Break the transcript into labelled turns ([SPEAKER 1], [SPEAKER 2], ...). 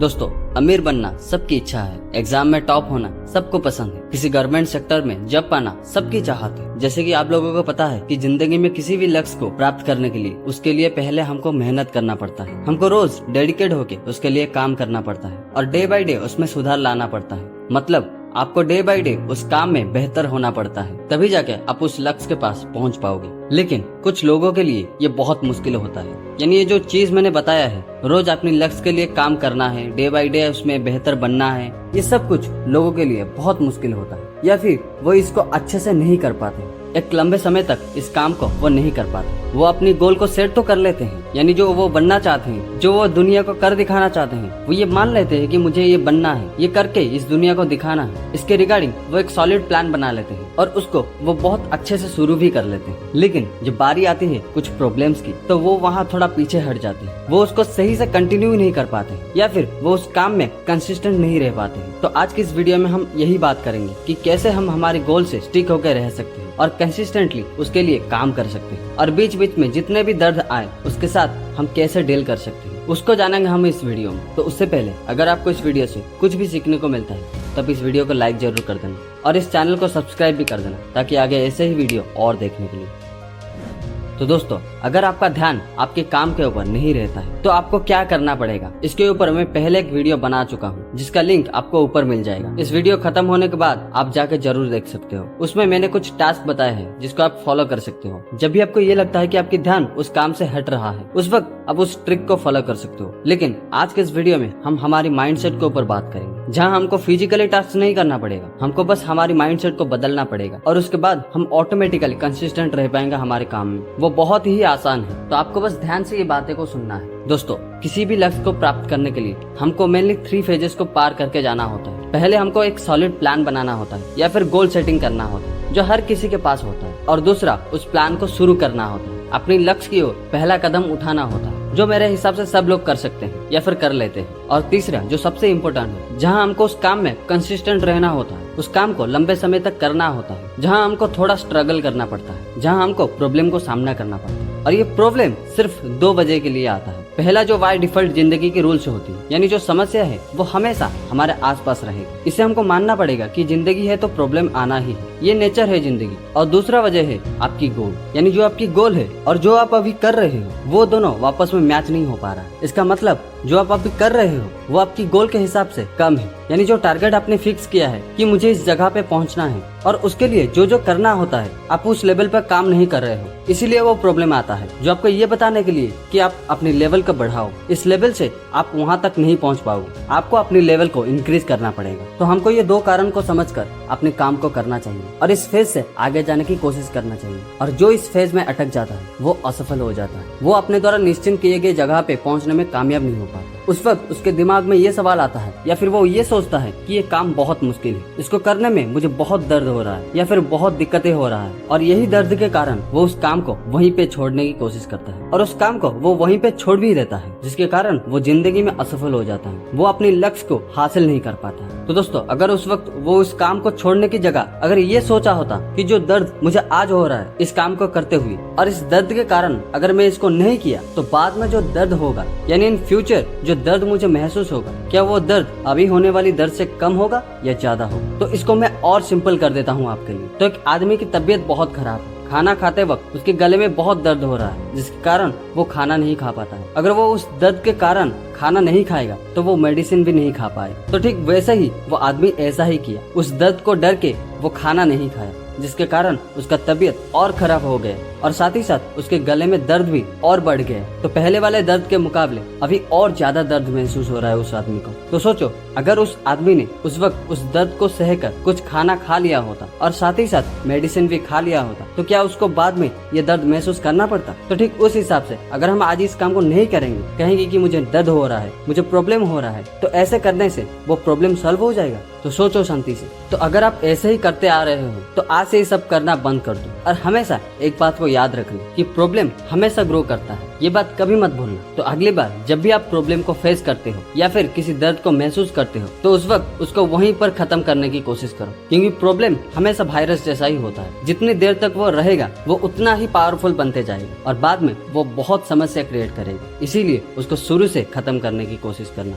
[SPEAKER 1] दोस्तों, अमीर बनना सबकी इच्छा है। एग्जाम में टॉप होना सबको पसंद है। किसी गवर्नमेंट सेक्टर में जॉब पाना सबकी चाहत है। जैसे कि आप लोगों को पता है कि जिंदगी में किसी भी लक्ष्य को प्राप्त करने के लिए उसके लिए पहले हमको मेहनत करना पड़ता है। हमको रोज डेडिकेट होके उसके लिए काम करना पड़ता है और डे बाय डे उसमें सुधार लाना पड़ता है। मतलब आपको डे बाय डे उस काम में बेहतर होना पड़ता है, तभी जाके आप उस लक्ष्य के पास पहुंच पाओगे। लेकिन कुछ लोगों के लिए ये बहुत मुश्किल होता है। यानी ये जो चीज मैंने बताया है, रोज अपने लक्ष्य के लिए काम करना है, डे बाय डे उसमें बेहतर बनना है, ये सब कुछ लोगों के लिए बहुत मुश्किल होता है या फिर वो इसको अच्छे से नहीं कर पाते। एक लंबे समय तक इस काम को वो नहीं कर पाते। वो अपनी गोल को सेट तो कर लेते हैं, यानी जो वो बनना चाहते हैं, जो वो दुनिया को कर दिखाना चाहते हैं, वो ये मान लेते हैं कि मुझे ये बनना है, ये करके इस दुनिया को दिखाना है। इसके रिगार्डिंग वो एक सॉलिड प्लान बना लेते हैं और उसको वो बहुत अच्छे से शुरू भी कर लेते हैं। लेकिन जब बारी आती है कुछ प्रॉब्लम्स की, तो वो वहाँ थोड़ा पीछे हट जाते हैं। वो उसको सही से कंटिन्यू नहीं कर पाते या फिर वो उस काम में कंसिस्टेंट नहीं रह पाते हैं। तो आज की इस वीडियो में हम यही बात करेंगे कि कैसे हम हमारे गोल से स्टिक होकर रह सकते हैं और कंसिस्टेंटली उसके लिए काम कर सकते हैं, और बीच बीच में जितने भी दर्द आए उसके साथ हम कैसे डील कर सकते हैं, उसको जानेंगे हम इस वीडियो में। तो उससे पहले अगर आपको इस वीडियो से कुछ भी सीखने को मिलता है तब इस वीडियो को लाइक जरूर कर देना और इस चैनल को सब्सक्राइब भी कर देना, ताकि आगे ऐसे ही वीडियो और देखने के लिए। तो दोस्तों, अगर आपका ध्यान आपके काम के ऊपर नहीं रहता है तो आपको क्या करना पड़ेगा, इसके ऊपर मैं पहले एक वीडियो बना चुका हूँ, जिसका लिंक आपको ऊपर मिल जाएगा। इस वीडियो खत्म होने के बाद आप जाके जरूर देख सकते हो। उसमें मैंने कुछ टास्क बताए हैं जिसको आप फॉलो कर सकते हो। जब भी आपको ये लगता है कि आपकी ध्यान उस काम से हट रहा है, उस वक्त आप उस ट्रिक को फॉलो कर सकते हो। लेकिन आज के इस वीडियो में हम हमारी माइंडसेट के ऊपर बात करेंगे, जहाँ हमको फिजिकली टास्क नहीं करना पड़ेगा, हमको बस हमारी माइंडसेट को बदलना पड़ेगा और उसके बाद हम ऑटोमेटिकली कंसिस्टेंट रह पाएंगे हमारे काम में। वो बहुत ही आसान है, तो आपको बस ध्यान से ये बातें को सुनना है। दोस्तों, किसी भी लक्ष्य को प्राप्त करने के लिए हमको मेनली 3 फेजेस को पार करके जाना होता है। पहले हमको एक सॉलिड प्लान बनाना होता है या फिर गोल सेटिंग करना होता है, जो हर किसी के पास होता है। और दूसरा, उस प्लान को शुरू करना होता है, अपनी लक्ष्य की ओर पहला कदम उठाना होता है, जो मेरे हिसाब से सब लोग कर सकते हैं या फिर कर लेते हैं। और तीसरा, जो सबसे इम्पोर्टेंट है, जहाँ हमको उस काम में कंसिस्टेंट रहना होता है, उस काम को लंबे समय तक करना होता है, जहाँ हमको थोड़ा स्ट्रगल करना पड़ता है, जहाँ हमको प्रॉब्लम को सामना करना पड़ता है। और ये प्रॉब्लम सिर्फ 2 वजह के लिए आता है। पहला, जो बाय डिफॉल्ट जिंदगी के रूल से होती है, यानी जो समस्या है वो हमेशा हमारे आसपास रहेगी। इसे हमको मानना पड़ेगा कि जिंदगी है तो प्रॉब्लम आना ही है, ये नेचर है जिंदगी। और दूसरा वजह है आपकी गोल, यानी जो आपकी गोल है और जो आप अभी कर रहे हो, वो दोनों आपस में मैच नहीं हो पा रहा है। इसका मतलब जो आप अभी कर रहे हो वो आपकी गोल के हिसाब से कम है। यानी जो टारगेट आपने फिक्स किया है कि मुझे इस जगह पे पहुंचना है, और उसके लिए जो जो करना होता है आप उस लेवल पर काम नहीं कर रहे हो, इसीलिए वो प्रॉब्लम आता है। जो आपको ये बताने के लिए कि आप अपने लेवल को बढ़ाओ, इस लेवल से आप वहाँ तक नहीं पहुँच पाओगे, आपको अपने लेवल को इंक्रीज करना पड़ेगा। तो हमको ये 2 कारण को समझकर अपने काम को करना चाहिए और इस फेज से आगे जाने की कोशिश करना चाहिए। और जो इस फेज में अटक जाता है वो असफल हो जाता है, वो अपने द्वारा निश्चित किए गए जगह पे पहुँचने में कामयाब नहीं हो पाता। उस वक्त उसके दिमाग में ये सवाल आता है या फिर वो ये सोचता है कि ये काम बहुत मुश्किल है, इसको करने में मुझे बहुत दर्द हो रहा है या फिर बहुत दिक्कतें हो रहा है। और यही दर्द के कारण वो उस काम को वहीं पे छोड़ने की कोशिश करता है और उस काम को वो वहीं पे छोड़ भी देता है, जिसके कारण वो जिंदगी में असफल हो जाता है, वो अपने लक्ष्य को हासिल नहीं कर पाता है। तो दोस्तों, अगर उस वक्त वो उस काम को छोड़ने की जगह अगर ये सोचा होता कि जो दर्द मुझे आज हो रहा है इस काम को करते हुए, और इस दर्द के कारण अगर मैं इसको नहीं किया तो बाद में जो दर्द होगा, यानी इन फ्यूचर जो दर्द मुझे महसूस होगा, क्या वो दर्द अभी होने वाली दर्द से कम होगा या ज्यादा होगा। तो इसको मैं और सिंपल कर देता हूँ आपके लिए। तो एक आदमी की तबीयत बहुत खराब है, खाना खाते वक्त उसके गले में बहुत दर्द हो रहा है, जिसके कारण वो खाना नहीं खा पाता है। अगर वो उस दर्द के कारण खाना नहीं खाएगा तो वो मेडिसिन भी नहीं खा पाए। तो ठीक वैसे ही वो आदमी ऐसा ही किया, उस दर्द को डर के वो खाना नहीं खाया, जिसके कारण उसका तबीयत और खराब हो गया और साथ ही साथ उसके गले में दर्द भी और बढ़ गया। तो पहले वाले दर्द के मुकाबले अभी और ज्यादा दर्द महसूस हो रहा है उस आदमी को। तो सोचो, अगर उस आदमी ने उस वक्त उस दर्द को सहकर कुछ खाना खा लिया होता और साथ ही साथ मेडिसिन भी खा लिया होता, तो क्या उसको बाद में ये दर्द महसूस करना पड़ता? तो ठीक उस हिसाब से अगर हम आज इस काम को नहीं करेंगे, कहेंगे कि मुझे दर्द हो रहा है, मुझे प्रॉब्लम हो रहा है, तो ऐसे करने से वो प्रॉब्लम सॉल्व हो जाएगा। तो सोचो शांति से। तो अगर आप ऐसे ही करते आ रहे हो तो आज से ये सब करना बंद कर दो और हमेशा एक बात को याद रखना कि प्रॉब्लम हमेशा ग्रो करता है, ये बात कभी मत भूलना। तो अगली बार जब भी आप प्रॉब्लम को फेस करते हो या फिर किसी दर्द को महसूस करते हो, तो उस वक्त उसको वहीं पर खत्म करने की कोशिश करो, क्योंकि प्रॉब्लम हमेशा वायरस जैसा ही होता है। जितनी देर तक वो रहेगा वो उतना ही पावरफुल बनते जाएगा और बाद में वो बहुत समस्या क्रिएट करेगा। इसीलिए उसको शुरू से खत्म करने की कोशिश करना।